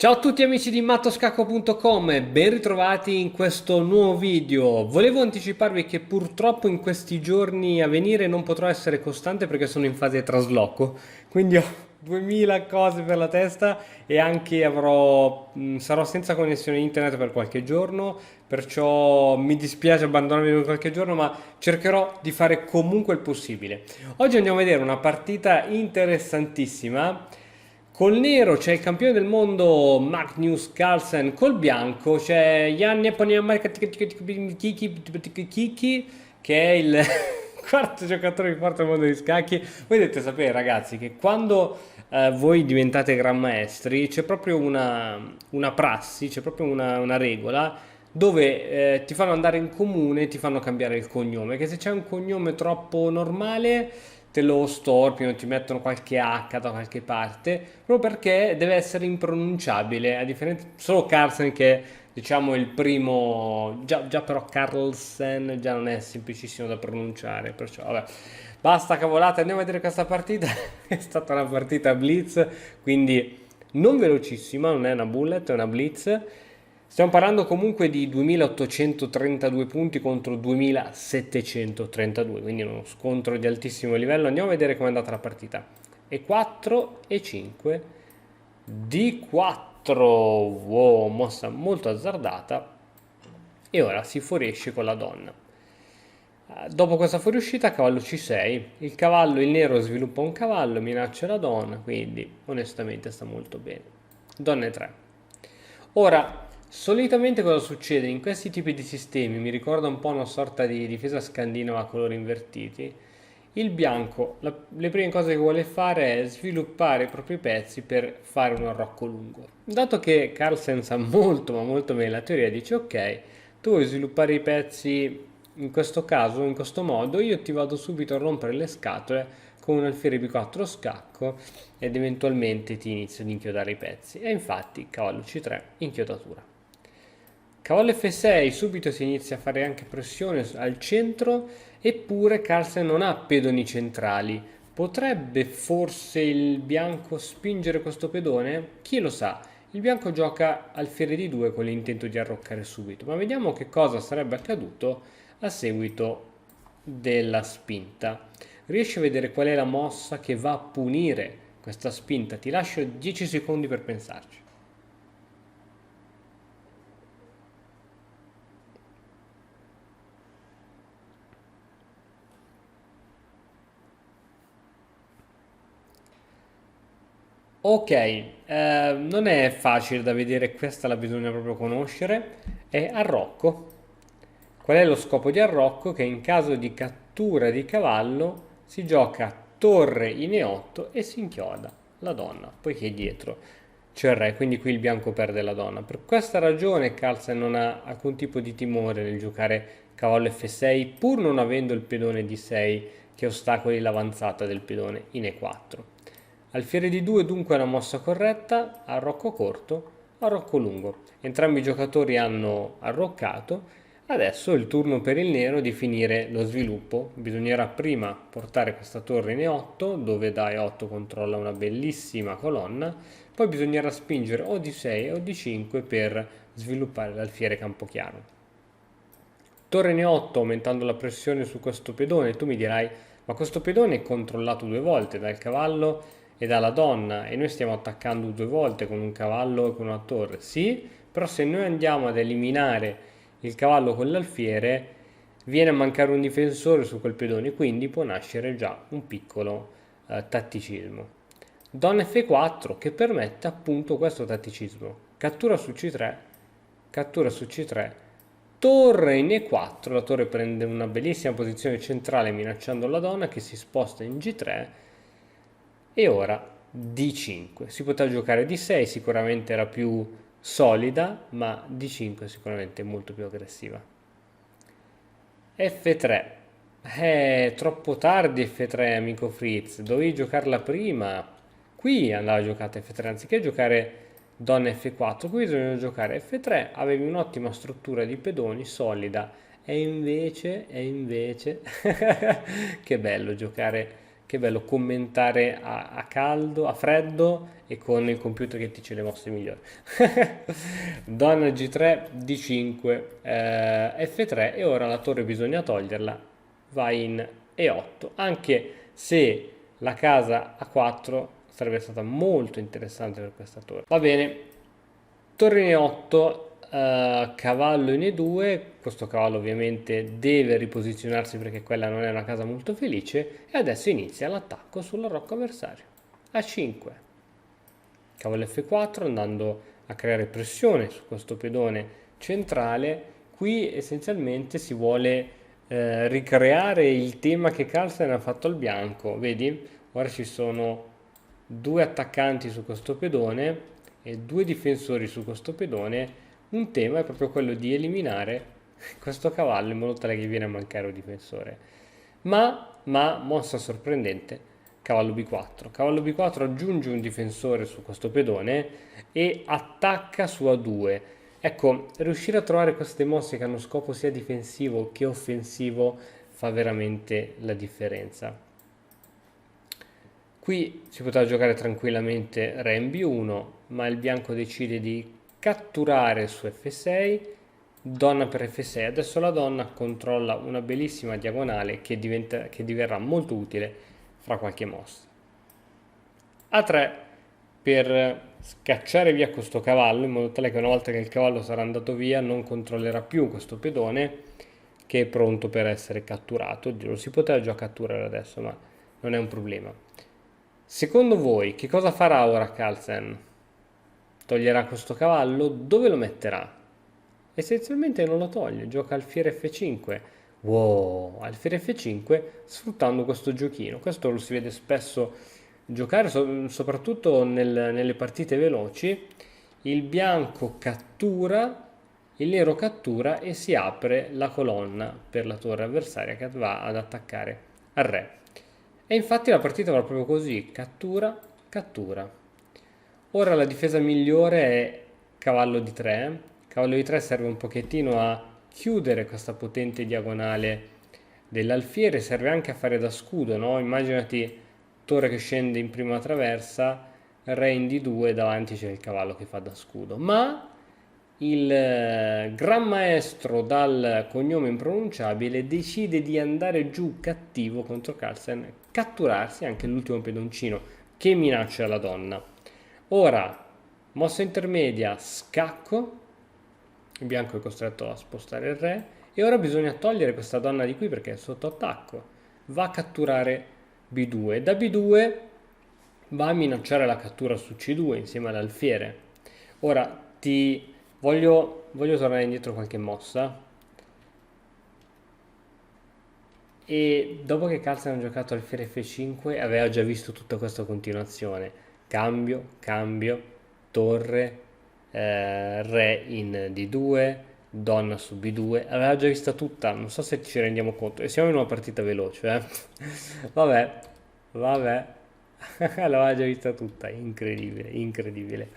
Ciao a tutti amici di mattoscacco.com, ben ritrovati in questo nuovo video. Volevo anticiparvi che purtroppo in questi giorni a venire non potrò essere costante perché sono in fase di trasloco, quindi ho 2000 cose per la testa e anche sarò senza connessione internet per qualche giorno, perciò mi dispiace abbandonarvi per qualche giorno, ma cercherò di fare comunque il possibile. Oggi andiamo a vedere una partita interessantissima. Col nero c'è il campione del mondo Magnus Carlsen, col bianco c'è Jan Kiki che è il quarto giocatore più forte del mondo di scacchi. Voi dovete sapere ragazzi che quando voi diventate gran maestri c'è proprio una prassi, c'è proprio una regola dove ti fanno andare in comune, ti fanno cambiare il cognome, che se c'è un cognome troppo normale te lo storpiano, ti mettono qualche H da qualche parte, proprio perché deve essere impronunciabile, a differenza solo Carlsen che è, diciamo il primo, già però Carlsen già non è semplicissimo da pronunciare, perciò vabbè. Basta cavolate, andiamo a vedere questa partita. È stata una partita blitz, quindi non velocissima, non è una bullet, è una blitz. Stiamo parlando comunque di 2832 punti contro 2732, quindi uno scontro di altissimo livello. Andiamo a vedere com'è andata la partita. E4 e 5 D4. Wow, mossa molto azzardata. E ora si fuoriesce con la donna. Dopo questa fuoriuscita, cavallo C6. Il nero sviluppa un cavallo, minaccia la donna, quindi onestamente sta molto bene. Donna E3. Ora, solitamente cosa succede in questi tipi di sistemi? Mi ricorda un po' una sorta di difesa scandinava a colori invertiti. Il bianco, le prime cose che vuole fare è sviluppare i propri pezzi per fare un arrocco lungo. Dato che Carlsen sa molto ma molto bene la teoria, dice ok, tu vuoi sviluppare i pezzi in questo caso, in questo modo, io ti vado subito a rompere le scatole con un alfiere B4 scacco ed eventualmente ti inizio ad inchiodare i pezzi. E infatti cavallo C3, inchiodatura. Cavallo F6, subito si inizia a fare anche pressione al centro, eppure Carlsen non ha pedoni centrali. Potrebbe forse il bianco spingere questo pedone? Chi lo sa? Il bianco gioca alfiere di 2 con l'intento di arroccare subito, ma vediamo che cosa sarebbe accaduto a seguito della spinta. Riesci a vedere qual è la mossa che va a punire questa spinta? Ti lascio 10 secondi per pensarci. Ok, non è facile da vedere, questa la bisogna proprio conoscere. È arrocco. Qual è lo scopo di arrocco? Che in caso di cattura di cavallo si gioca torre in E8 e si inchioda la donna, poiché dietro c'è il re, quindi qui il bianco perde la donna. Per questa ragione Carlsen non ha alcun tipo di timore nel giocare cavallo F6, pur non avendo il pedone D6 che ostacoli l'avanzata del pedone in E4. Alfiere di 2 dunque è una mossa corretta, arrocco corto, arrocco lungo. Entrambi i giocatori hanno arroccato, adesso è il turno per il nero di finire lo sviluppo. Bisognerà prima portare questa torre in E8, dove da E8 controlla una bellissima colonna, poi bisognerà spingere o D6 o D5 per sviluppare l'alfiere campochiaro. Torre in E8 aumentando la pressione su questo pedone, tu mi dirai, ma questo pedone è controllato due volte dal cavallo e dalla donna e noi stiamo attaccando due volte con un cavallo e con una torre. Sì, però se noi andiamo ad eliminare il cavallo con l'alfiere, viene a mancare un difensore su quel pedone, quindi può nascere già un piccolo tatticismo. Donna F4 che permette appunto questo tatticismo. Cattura su C3, torre in E4, la torre prende una bellissima posizione centrale minacciando la donna che si sposta in G3 e ora D5. Si poteva giocare D6, sicuramente era più solida, ma D5 sicuramente è molto più aggressiva. F3. Troppo tardi F3, amico Fritz. Dovevi giocarla prima. Qui andava giocata F3, anziché giocare donna F4. Qui bisogna giocare F3. Avevi un'ottima struttura di pedoni, solida. E invece, che bello giocare che bello commentare a caldo, a freddo e con il computer che ti dice le mosse migliori. Donna G3, D5, F3 e ora la torre bisogna toglierla, vai in E8, anche se la casa A4 sarebbe stata molto interessante per questa torre. Va bene, torre in E8, cavallo in E2, questo cavallo ovviamente deve riposizionarsi perché quella non è una casa molto felice e adesso inizia l'attacco sulla rocca avversario. A5, cavallo F4 andando a creare pressione su questo pedone centrale. Qui essenzialmente si vuole ricreare il tema che Carlsen ha fatto al bianco, vedi? Ora ci sono due attaccanti su questo pedone e due difensori su questo pedone. Un tema è proprio quello di eliminare questo cavallo in modo tale che viene a mancare un difensore. Ma mossa sorprendente, cavallo B4. Cavallo B4 aggiunge un difensore su questo pedone e attacca su A2. Ecco, riuscire a trovare queste mosse che hanno scopo sia difensivo che offensivo fa veramente la differenza. Qui si poteva giocare tranquillamente Re in B1, ma il bianco decide di catturare su F6, donna per F6. Adesso la donna controlla una bellissima diagonale che diverrà molto utile fra qualche mossa. A3 per scacciare via questo cavallo in modo tale che una volta che il cavallo sarà andato via non controllerà più questo pedone che è pronto per essere catturato. Oddio, lo si poteva già catturare adesso, ma non è un problema. Secondo voi che cosa farà ora Carlsen? Toglierà questo cavallo? Dove lo metterà? Essenzialmente non lo toglie, gioca alfiere F5. Wow, alfiere F5 sfruttando questo giochino. Questo lo si vede spesso giocare, soprattutto nelle partite veloci. Il bianco cattura, il nero cattura e si apre la colonna per la torre avversaria che va ad attaccare al re. E infatti la partita va proprio così, cattura, cattura. Ora la difesa migliore è cavallo di 3. Cavallo di 3 serve un pochettino a chiudere questa potente diagonale dell'alfiere, serve anche a fare da scudo, no? Immaginati torre che scende in prima traversa, re in D2, davanti c'è il cavallo che fa da scudo. Ma il gran maestro dal cognome impronunciabile decide di andare giù cattivo contro Carlsen, catturarsi anche l'ultimo pedoncino che minaccia la donna. Ora, mossa intermedia, scacco, il bianco è costretto a spostare il re e ora bisogna togliere questa donna di qui perché è sotto attacco. Va a catturare B2, da B2 va a minacciare la cattura su C2 insieme all'alfiere. Ora voglio tornare indietro qualche mossa. E dopo che Carlsen ha giocato alfiere F5 aveva già visto tutta questa continuazione. Cambio, cambio, torre, re in D2, donna su B2. Aveva già vista tutta, non so se ci rendiamo conto. E siamo in una partita veloce, eh. Vabbè, vabbè. L'aveva già vista tutta, incredibile, incredibile.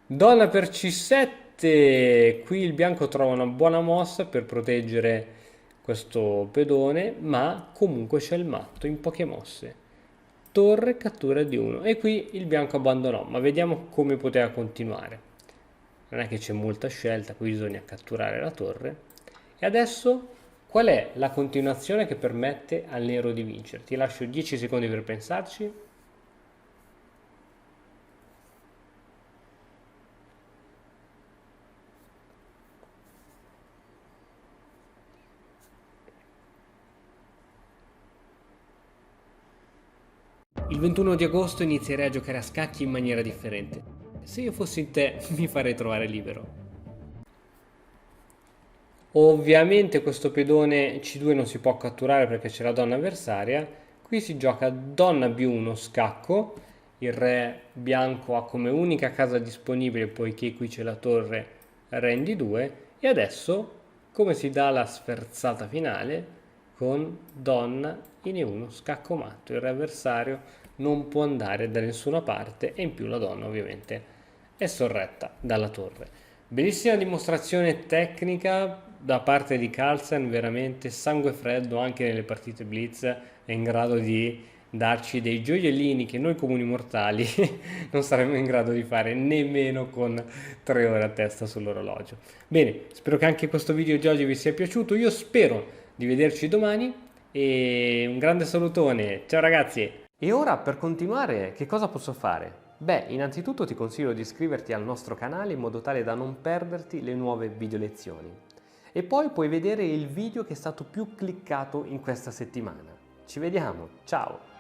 Donna per C7, qui il bianco trova una buona mossa per proteggere questo pedone, ma comunque c'è il matto in poche mosse. Torre, cattura di 1 e qui il bianco abbandonò, ma vediamo come poteva continuare. Non è che c'è molta scelta, qui bisogna catturare la torre. E adesso qual è la continuazione che permette al nero di vincere? Ti lascio 10 secondi per pensarci. Il 21 di agosto inizierei a giocare a scacchi in maniera differente. Se io fossi in te, mi farei trovare libero. Ovviamente questo pedone C2 non si può catturare perché c'è la donna avversaria. Qui si gioca donna B1 scacco. Il re bianco ha come unica casa disponibile, poiché qui c'è la torre, re in D2. E adesso, come si dà la sferzata finale? Con donna in E1 scacco matto. Il re avversario non può andare da nessuna parte e in più la donna ovviamente è sorretta dalla torre. Bellissima dimostrazione tecnica, da parte di Carlsen veramente sangue freddo anche nelle partite blitz, è in grado di darci dei gioiellini che noi comuni mortali non saremmo in grado di fare nemmeno con 3 ore a testa sull'orologio. Bene, spero che anche questo video di oggi vi sia piaciuto, io spero di vederci domani e un grande salutone, ciao ragazzi! E ora per continuare che cosa posso fare? Beh, innanzitutto ti consiglio di iscriverti al nostro canale in modo tale da non perderti le nuove video lezioni. E poi puoi vedere il video che è stato più cliccato in questa settimana. Ci vediamo, ciao!